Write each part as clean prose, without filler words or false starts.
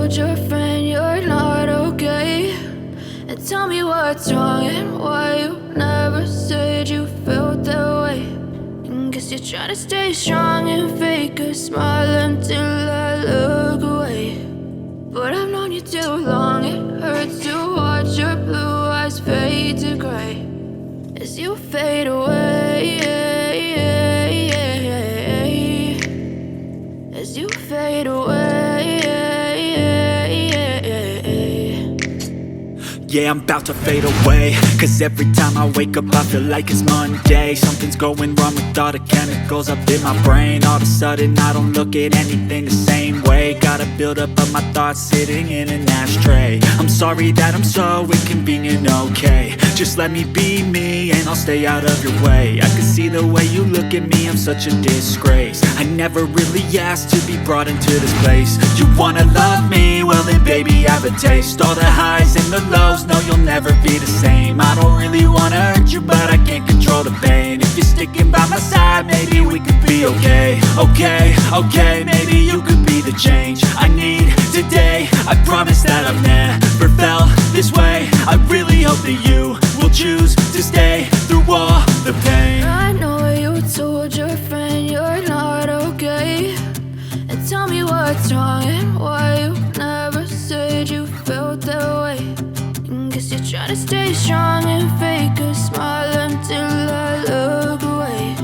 told your friend you're not okay? And tell me what's wrong and why you never said you felt that way. And guess you're trying to stay strong and fake a smile until I look away. But I've known you too long, it hurts to watch your blue eyes fade to gray as you fade away, as you fade away. Yeah, I'm about to fade away, cause every time I wake up I feel like it's Monday. Something's going wrong with all the chemicals up in my brain. All of a sudden I don't look at anything the same way. Got a build up of my thoughts sitting in an ashtray. I'm sorry that I'm so inconvenient, okay? Just let me be me and I'll stay out of your way. I can see the way you look at me, I'm such a disgrace. I never really asked to be brought into this place. You wanna love me? Well then baby have a taste. All the highs and the lows, no, you'll never be the same. I don't really wanna hurt you, but I can't control the pain. If you're sticking by my side, maybe we could be okay. Okay, maybe you could be the change I need today. I promise that I've never felt this way. I really hope that you will choose to stay through all the pain. I know you told your friend you're not okay. And tell me what's wrong and why you never said you felt that way. Guess you're trying to stay strong and fake a smile until I look away.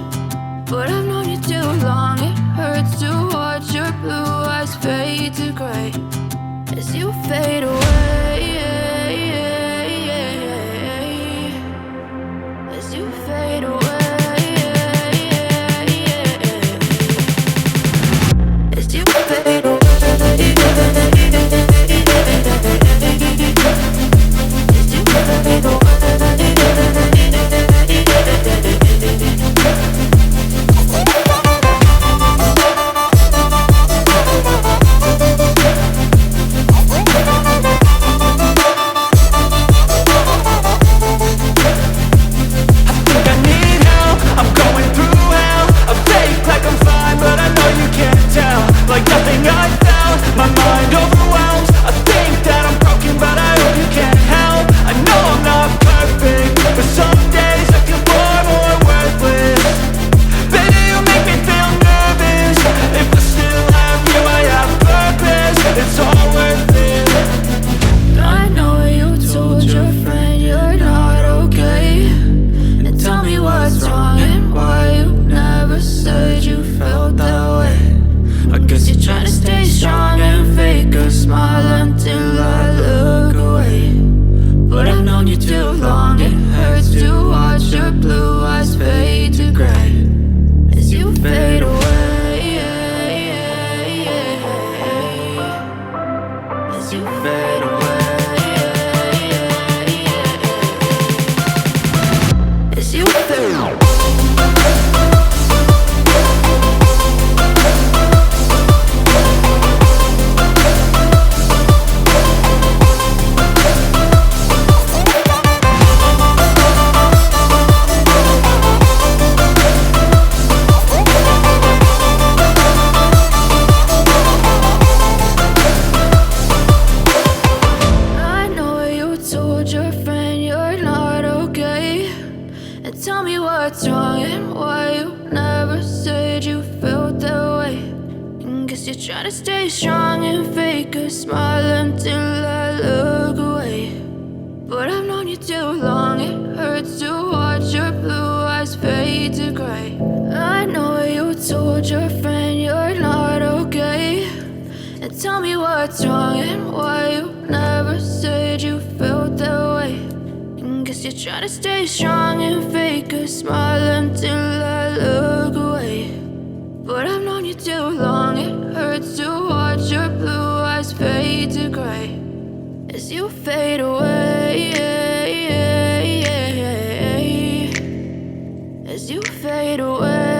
But I've known you too long, it hurts to watch your blue eyes fade to gray as you fade away, as you fade away, as you fade away. Try to stay strong and fake a smile until I look away. But I've known you too long, it hurts to watch your blue eyes fade to gray. I know you told your friend you're not okay. And tell me what's wrong and why you never said you felt that way. And guess you're trying to stay strong and fake a smile until I look away. But I've known you too long, it hurts to watch your blue eyes fade to gray as you fade away, as you fade away.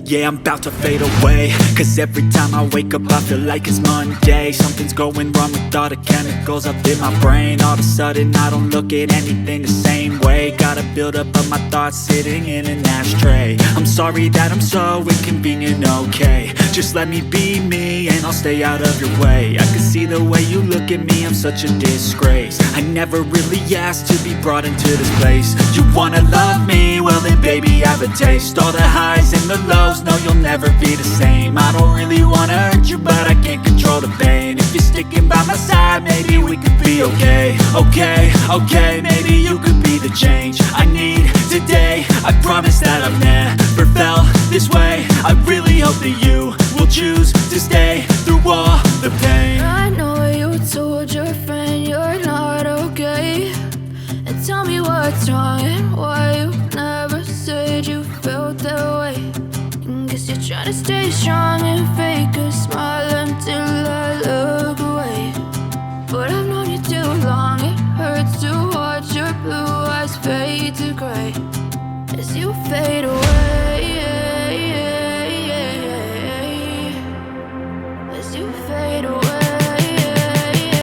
Yeah, I'm about to fade away, cause every time I wake up I feel like it's Monday. Something's going wrong with all the chemicals up in my brain. All of a sudden I don't look at anything the same way. Got a build up of my thoughts sitting in an ashtray. I'm sorry that I'm so inconvenient, okay? Just let me be me and I'll stay out of your way. I can see the way you look at me, I'm such a disgrace. I never really asked to be brought into this place. You wanna love me? Well then baby, have a taste. All the highs and the lows, no you'll never be the same. I don't really wanna hurt you, but I can't control the pain. If you're sticking by my side, maybe we could be okay. Okay, maybe you could be the change I need today. I promise that I've never felt this way. I really hope that you will choose to stay through all the pain. I know you told your friend you're not okay, and tell me what's wrong and why you never said you felt that way. And guess you're trying to stay strong and fake a smile until I look away. But I've known you too long, it hurts to watch your blue eyes fade to gray as you fade away.